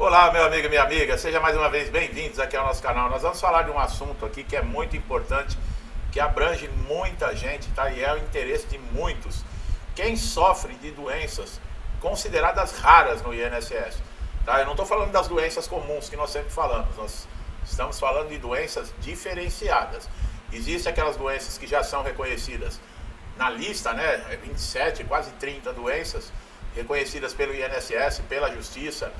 Olá, meu amigo e minha amiga, seja mais uma vez bem-vindos aqui ao nosso canal. Nós vamos falar de um assunto aqui que é muito importante, que abrange muita gente, tá? E é o interesse de muitos. Quem sofre de doenças consideradas raras no INSS, tá? Eu não estou falando das doenças comuns que nós sempre falamos, nós estamos falando de doenças diferenciadas. Existem aquelas doenças que já são reconhecidas na lista, né? 27, quase 30 doenças reconhecidas pelo INSS, pela Justiça.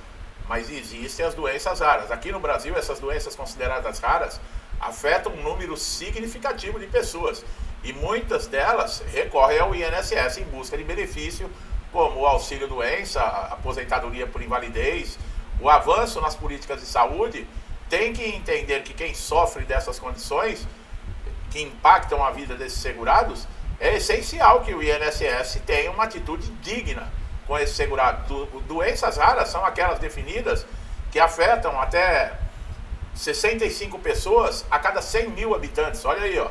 Mas existem as doenças raras. Aqui no Brasil, essas doenças consideradas raras afetam um número significativo de pessoas. E muitas delas recorrem ao INSS em busca de benefício, como o auxílio-doença, a aposentadoria por invalidez. O avanço nas políticas de saúde tem que entender que quem sofre dessas condições, que impactam a vida desses segurados, é essencial que o INSS tenha uma atitude digna com esse segurado. Doenças raras são aquelas definidas que afetam até 65 pessoas a cada 100 mil habitantes. Olha aí, ó.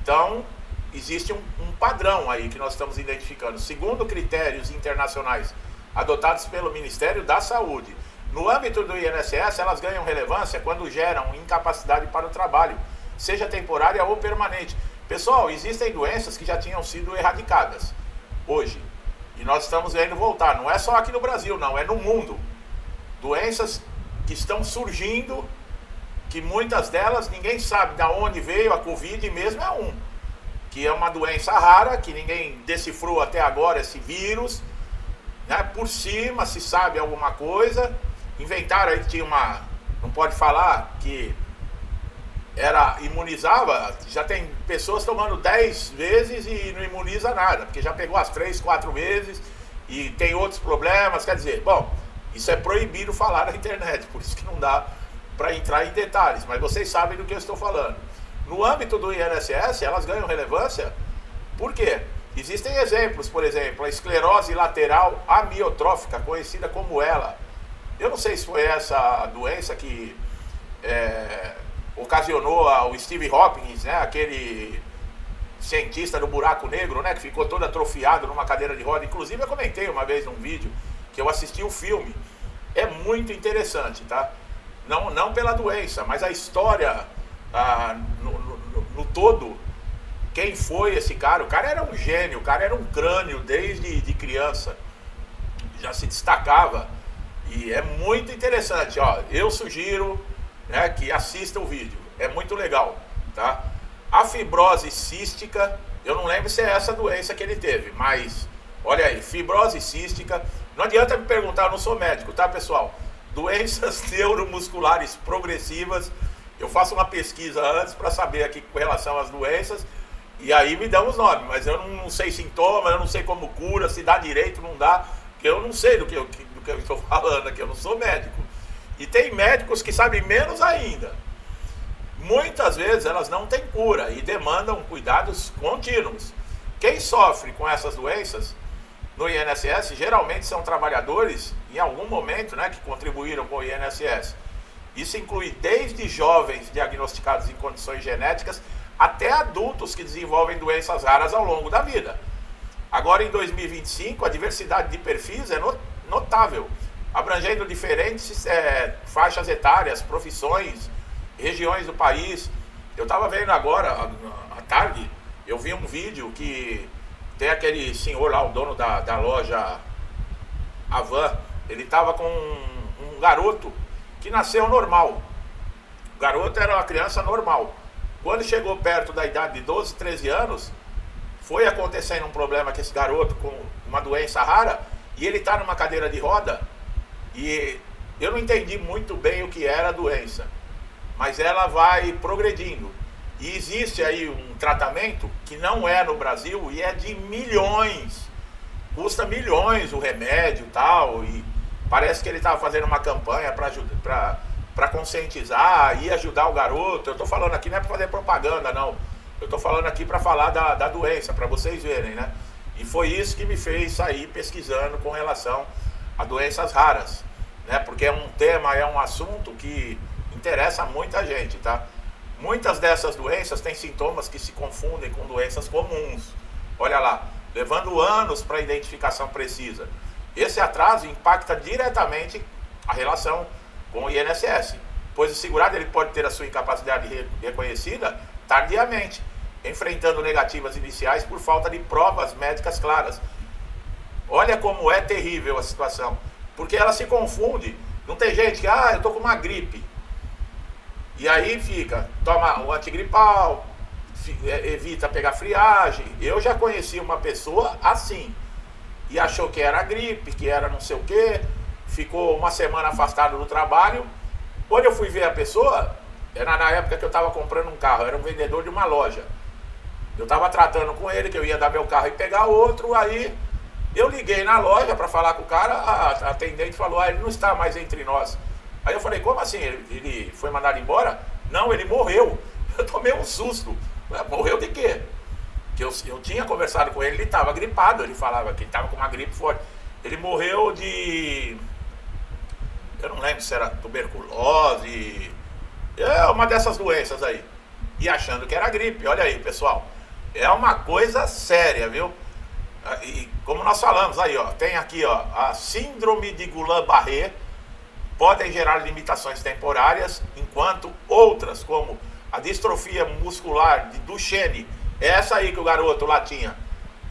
Então, existe um padrão aí que nós estamos identificando. Segundo critérios internacionais adotados pelo Ministério da Saúde, no âmbito do INSS, elas ganham relevância quando geram incapacidade para o trabalho, seja temporária ou permanente. Pessoal, existem doenças que já tinham sido erradicadas hoje. E nós estamos vendo voltar, não é só aqui no Brasil, não, é no mundo. Doenças que estão surgindo, que muitas delas ninguém sabe de onde veio, a Covid mesmo é um. Que é uma doença rara, que ninguém decifrou até agora esse vírus. Né? Por cima se sabe alguma coisa. Inventaram aí que tinha uma, não pode falar, que imunizava, já tem pessoas tomando 10 vezes e não imuniza nada, porque já pegou as 3, 4 vezes e tem outros problemas, quer dizer, bom, isso é proibido falar na internet, por isso que não dá para entrar em detalhes, mas vocês sabem do que eu estou falando. No âmbito do INSS, elas ganham relevância, por quê? Existem exemplos, por exemplo, a esclerose lateral amiotrófica, conhecida como ELA. Eu não sei se foi essa doença que ocasionou o Steve Hopkins, né, aquele cientista do buraco negro, né, que ficou todo atrofiado numa cadeira de roda. Inclusive eu comentei uma vez num vídeo que eu assisti o filme. É muito interessante, tá? Não pela doença, mas a história no todo. Quem foi esse cara? O cara era um gênio, o cara era um crânio desde de criança. Já se destacava. E é muito interessante, ó. Eu sugiro, né, que assista o vídeo, é muito legal, tá? A fibrose cística, eu não lembro se é essa doença que ele teve, mas olha aí, fibrose cística, não adianta me perguntar, eu não sou médico, tá, pessoal? Doenças neuromusculares progressivas, eu faço uma pesquisa antes para saber aqui com relação às doenças, e aí me dão os nomes, mas eu não sei sintomas, eu não sei como cura, se dá direito, não dá, porque eu não sei do que eu estou falando aqui, eu não sou médico. E tem médicos que sabem menos ainda. Muitas vezes elas não têm cura e demandam cuidados contínuos. Quem sofre com essas doenças no INSS geralmente são trabalhadores, em algum momento, né, que contribuíram com o INSS. Isso inclui desde jovens diagnosticados em condições genéticas até adultos que desenvolvem doenças raras ao longo da vida. Agora, em 2025, a diversidade de perfis é notável, abrangendo diferentes faixas etárias, profissões, regiões do país. Eu estava vendo agora, à tarde, eu vi um vídeo que tem aquele senhor lá, o dono da loja Avan, ele estava com um garoto que nasceu normal. O garoto era uma criança normal. Quando chegou perto da idade de 12, 13 anos, foi acontecendo um problema com esse garoto com uma doença rara, e ele está numa cadeira de roda. E eu não entendi muito bem o que era a doença, mas ela vai progredindo. E existe aí um tratamento que não é no Brasil e é de milhões. Custa milhões o remédio e tal. E parece que ele estava fazendo uma campanha para conscientizar e ajudar o garoto. Eu estou falando aqui não é para fazer propaganda, não. Eu estou falando aqui para falar da doença, para vocês verem, né? E foi isso que me fez sair pesquisando com relação a doenças raras, né? Porque é um tema, é um assunto que interessa a muita gente, tá? Muitas dessas doenças têm sintomas que se confundem com doenças comuns. Olha lá, levando anos para a identificação precisa. Esse atraso impacta diretamente a relação com o INSS, pois o segurado ele pode ter a sua incapacidade reconhecida tardiamente, enfrentando negativas iniciais por falta de provas médicas claras. Olha como é terrível a situação, porque ela se confunde. Não tem gente que, eu tô com uma gripe, e aí fica, toma o antigripal, evita pegar friagem. Eu já conheci uma pessoa assim, e achou que era gripe, que era não sei o que, ficou uma semana afastado do trabalho. Quando eu fui ver a pessoa, era na época que eu estava comprando um carro, era um vendedor de uma loja. Eu estava tratando com ele, que eu ia dar meu carro e pegar outro, aí eu liguei na loja para falar com o cara, a atendente falou, ele não está mais entre nós. Aí eu falei, como assim? Ele foi mandado embora? Não, ele morreu. Eu tomei um susto. Morreu de quê? Que eu tinha conversado com ele, ele estava gripado, ele falava que ele estava com uma gripe forte. Ele morreu de... eu não lembro se era tuberculose, uma dessas doenças aí. E achando que era gripe, olha aí, pessoal. É uma coisa séria, viu? E como nós falamos aí, tem aqui, a síndrome de Guillain-Barré podem gerar limitações temporárias, enquanto outras, como a distrofia muscular de Duchenne, é essa aí que o garoto lá tinha,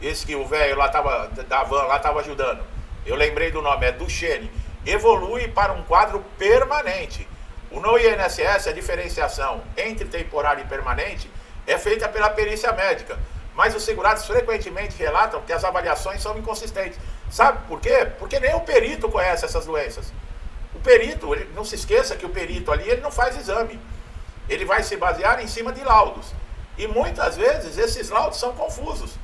esse que o velho lá tava, da van lá estava ajudando, eu lembrei do nome, é Duchenne, evolui para um quadro permanente. No INSS, a diferenciação entre temporário e permanente é feita pela perícia médica, mas os segurados frequentemente relatam que as avaliações são inconsistentes. Sabe por quê? Porque nem o perito conhece essas doenças. O perito, não se esqueça que o perito ali, ele não faz exame. Ele vai se basear em cima de laudos. E muitas vezes esses laudos são confusos.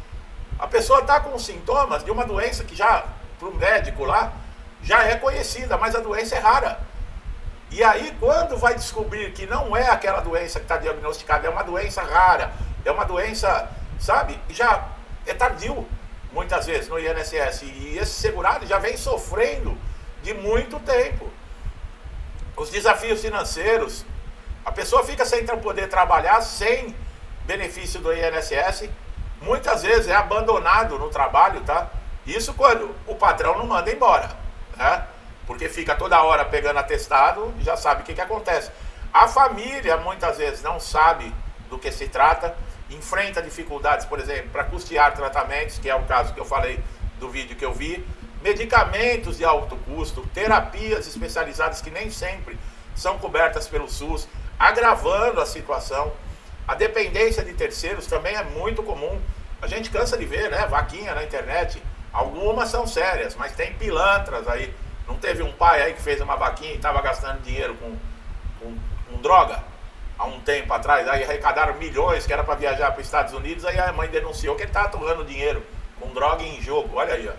A pessoa está com sintomas de uma doença que já, para o médico lá, já é conhecida, mas a doença é rara. E aí, quando vai descobrir que não é aquela doença que está diagnosticada, é uma doença rara, é uma doença, sabe, já é tardio, muitas vezes, no INSS. E esse segurado já vem sofrendo de muito tempo. Os desafios financeiros, a pessoa fica sem poder trabalhar, sem benefício do INSS, muitas vezes é abandonado no trabalho, tá? Isso quando o patrão não manda embora, né? Porque fica toda hora pegando atestado e já sabe o que acontece. A família muitas vezes não sabe do que se trata, enfrenta dificuldades, por exemplo, para custear tratamentos, que é o caso que eu falei do vídeo que eu vi, medicamentos de alto custo, terapias especializadas que nem sempre são cobertas pelo SUS, agravando a situação. A dependência de terceiros também é muito comum. A gente cansa de ver, né, vaquinha na internet. Algumas são sérias, mas tem pilantras aí. Não teve um pai aí que fez uma vaquinha e estava gastando dinheiro com droga há um tempo atrás, aí arrecadaram milhões que era para viajar para os Estados Unidos, aí a mãe denunciou que ele estava torrando dinheiro com droga em jogo. Olha aí,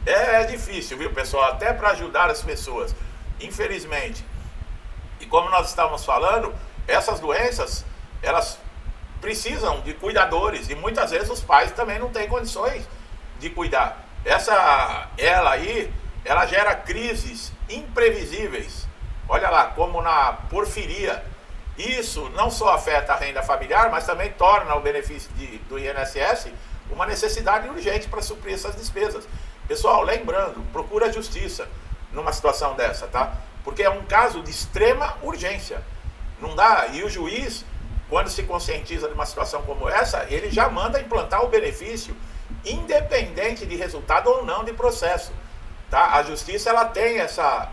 é difícil, viu, pessoal, até para ajudar as pessoas, infelizmente. E como nós estávamos falando, essas doenças, elas precisam de cuidadores, e muitas vezes os pais também não têm condições de cuidar. Ela gera crises imprevisíveis. Olha lá, como na porfiria. Isso não só afeta a renda familiar, mas também torna o benefício do INSS uma necessidade urgente para suprir essas despesas. Pessoal, lembrando, procura a justiça numa situação dessa, tá? Porque é um caso de extrema urgência. Não dá, e o juiz, quando se conscientiza de uma situação como essa, ele já manda implantar o benefício, independente de resultado ou não de processo. Tá? A justiça, ela tem essa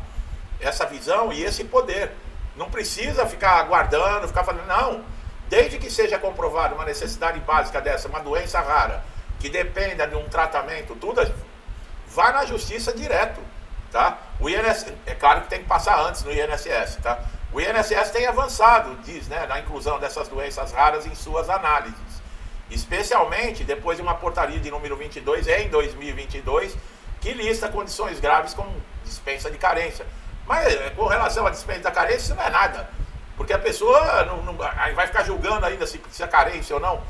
visão e esse poder. Não precisa ficar aguardando, ficar falando, não. Desde que seja comprovada uma necessidade básica dessa, uma doença rara, que dependa de um tratamento, tudo, vá na justiça direto. Tá? O INSS, é claro que tem que passar antes no INSS. Tá? O INSS tem avançado, diz, né, na inclusão dessas doenças raras em suas análises. Especialmente depois de uma portaria de número 22, em 2022, que lista condições graves como dispensa de carência. Mas com relação à dispensa da carência, isso não é nada. Porque a pessoa vai ficar julgando ainda se precisa carência ou não.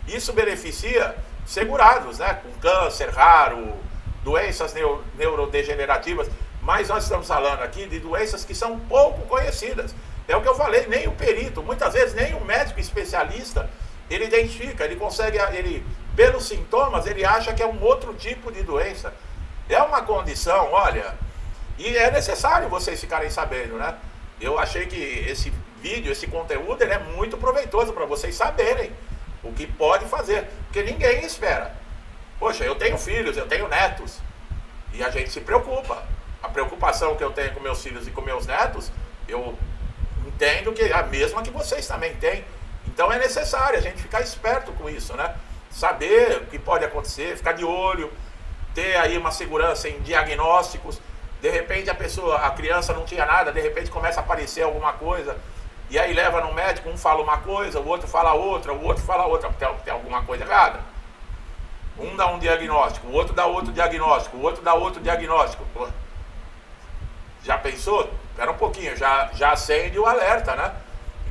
Isso beneficia segurados, né? Com câncer raro, doenças neurodegenerativas. Mas nós estamos falando aqui de doenças que são pouco conhecidas. É o que eu falei, nem o perito, muitas vezes nem o médico especialista, ele identifica, ele consegue, pelos sintomas, ele acha que é um outro tipo de doença. É uma condição, olha, E é necessário vocês ficarem sabendo, né? Eu achei que esse vídeo, esse conteúdo, ele é muito proveitoso para vocês saberem o que pode fazer, porque ninguém espera. Poxa, eu tenho filhos, eu tenho netos, e a gente se preocupa. A preocupação que eu tenho com meus filhos e com meus netos, eu entendo que é a mesma que vocês também têm. Então é necessário a gente ficar esperto com isso, né? Saber o que pode acontecer, ficar de olho, ter aí uma segurança em diagnósticos. De repente a criança não tinha nada, de repente começa a aparecer alguma coisa, e aí leva no médico, um fala uma coisa, o outro fala outra, o outro fala outra, tem alguma coisa errada. Um dá um diagnóstico, o outro dá outro diagnóstico, o outro dá outro diagnóstico. Pô, já pensou? Espera um pouquinho, já acende o alerta, né?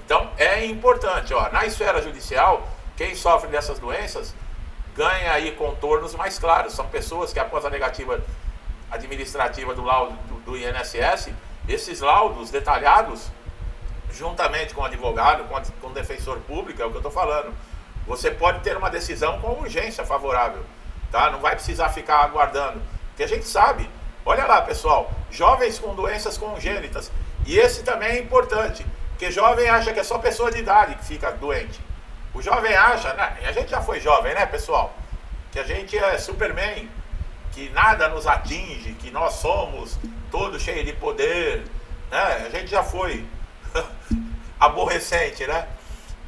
Então é importante, ó, na esfera judicial, quem sofre dessas doenças ganha aí contornos mais claros. São pessoas que após a negativa administrativa do laudo do INSS, esses laudos detalhados, juntamente com o advogado, com o defensor público, é o que eu estou falando, você pode ter uma decisão com urgência favorável, tá? Não vai precisar ficar aguardando, porque a gente sabe, olha lá pessoal, jovens com doenças congênitas, e esse também é importante, porque jovem acha que é só pessoa de idade que fica doente. O jovem acha, né? A gente já foi jovem, né pessoal? Que a gente é Superman, que nada nos atinge, que nós somos todos cheios de poder, né? A gente já foi aborrecente, né?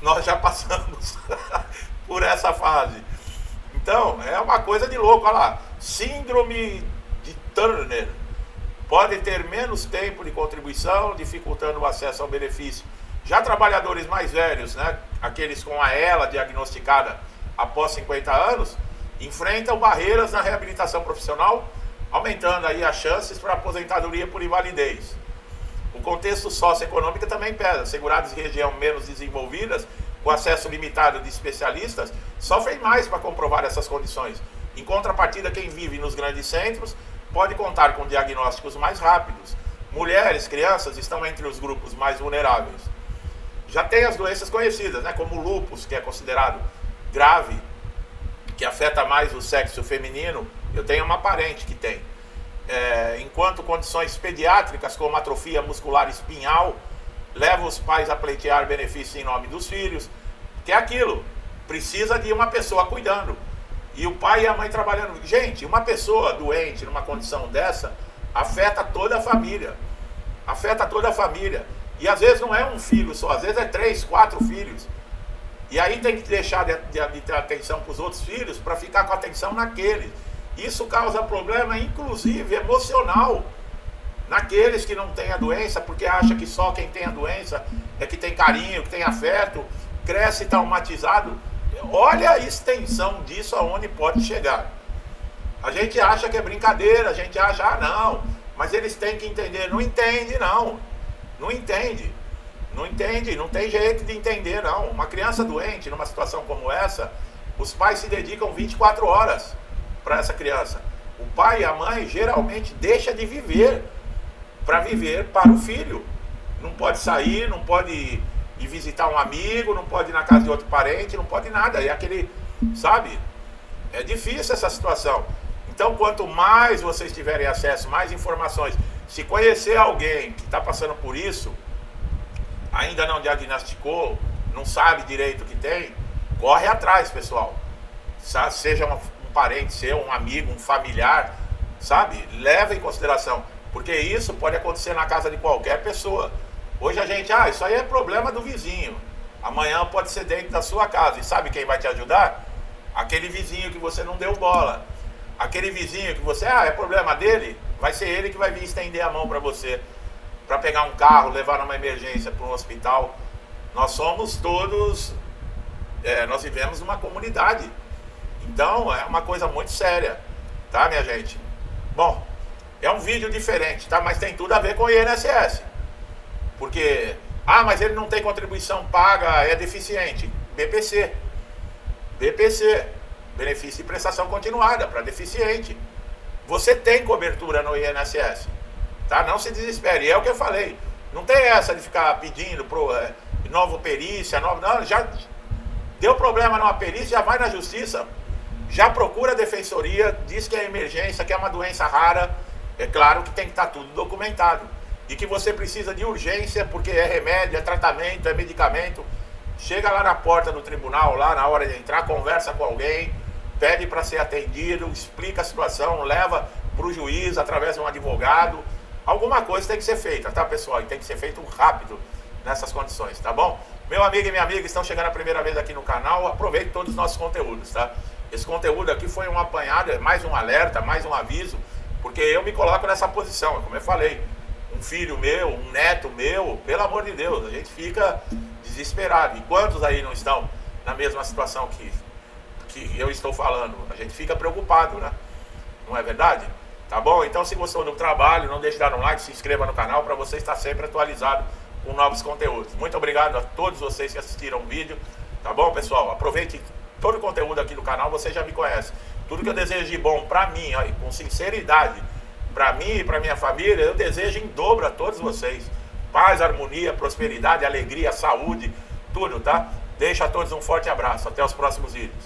Nós já passamos por essa fase. Então, é uma coisa de louco, olha lá. Síndrome de Turner pode ter menos tempo de contribuição, dificultando o acesso ao benefício. Já trabalhadores mais velhos, né? Aqueles com a ELA diagnosticada após 50 anos, enfrentam barreiras na reabilitação profissional, aumentando aí as chances para aposentadoria por invalidez. O contexto socioeconômico também pesa. Segurados em região menos desenvolvidas, com acesso limitado de especialistas, sofrem mais para comprovar essas condições. Em contrapartida, quem vive nos grandes centros pode contar com diagnósticos mais rápidos. Mulheres, crianças estão entre os grupos mais vulneráveis. Já tem as doenças conhecidas, né, como o lúpus, que é considerado grave, que afeta mais o sexo feminino. Eu tenho uma parente que tem. Enquanto condições pediátricas, como atrofia muscular espinhal, levam os pais a pleitear benefícios em nome dos filhos, que é aquilo, precisa de uma pessoa cuidando, e o pai e a mãe trabalhando. Gente, uma pessoa doente numa condição dessa, afeta toda a família, e às vezes não é um filho só, às vezes é 3, 4 filhos, e aí tem que deixar de ter atenção para os outros filhos, para ficar com atenção naqueles. Isso causa problema, inclusive emocional, naqueles que não têm a doença, porque acha que só quem tem a doença é que tem carinho, que tem afeto, cresce traumatizado. Olha a extensão disso, aonde pode chegar. A gente acha que é brincadeira, a gente acha, não, mas eles têm que entender. Não entende, não. Não entende. Não entende, não tem jeito de entender, não. Uma criança doente, numa situação como essa, os pais se dedicam 24 horas para essa criança. O pai e a mãe geralmente deixam de viver para viver para o filho. Não pode sair, não pode ir visitar um amigo, não pode ir na casa de outro parente, não pode nada. É aquele, sabe? É difícil essa situação. Então, quanto mais vocês tiverem acesso, mais informações, se conhecer alguém que está passando por isso, ainda não diagnosticou, não sabe direito o que tem, corre atrás, pessoal. Seja um parente seu, um amigo, um familiar, sabe? Leva em consideração, porque isso pode acontecer na casa de qualquer pessoa. Hoje a gente, isso aí é problema do vizinho. Amanhã pode ser dentro da sua casa. E sabe quem vai te ajudar? Aquele vizinho que você não deu bola. Aquele vizinho que você, é problema dele, vai ser ele que vai vir estender a mão para você, para pegar um carro, levar numa emergência para um hospital. Nós somos todos, nós vivemos numa comunidade. Então é uma coisa muito séria, tá, minha gente? Bom, é um vídeo diferente, tá? Mas tem tudo a ver com o INSS. Porque, mas ele não tem contribuição paga, é deficiente. BPC, benefício de prestação continuada para deficiente. Você tem cobertura no INSS, tá? Não se desespere, é o que eu falei. Não tem essa de ficar pedindo nova perícia, não, já deu problema numa perícia, já vai na justiça, já procura a defensoria, diz que é emergência, que é uma doença rara, É claro que tem que estar tudo documentado. E que você precisa de urgência, porque é remédio, é tratamento, é medicamento. Chega lá na porta do tribunal, lá na hora de entrar, conversa com alguém, pede para ser atendido, explica a situação, leva para o juiz através de um advogado. Alguma coisa tem que ser feita, tá, pessoal? E tem que ser feito rápido nessas condições, tá bom? Meu amigo e minha amiga estão chegando a primeira vez aqui no canal, aproveite todos os nossos conteúdos, tá? Esse conteúdo aqui foi um apanhado, é mais um alerta, mais um aviso, porque eu me coloco nessa posição, como eu falei, um filho meu, um neto meu, pelo amor de Deus, a gente fica desesperado. E quantos aí não estão na mesma situação que eu estou falando? A gente fica preocupado, né? Não é verdade? Tá bom? Então, se gostou do trabalho, não deixe de dar um like, se inscreva no canal para você estar sempre atualizado com novos conteúdos. Muito obrigado a todos vocês que assistiram o vídeo. Tá bom, pessoal? Aproveite todo o conteúdo aqui do canal, você já me conhece. Tudo que eu desejo de bom para mim, ó, com sinceridade, para mim e para minha família, eu desejo em dobro a todos vocês. Paz, harmonia, prosperidade, alegria, saúde, tudo, tá? Deixo a todos um forte abraço. Até os próximos vídeos.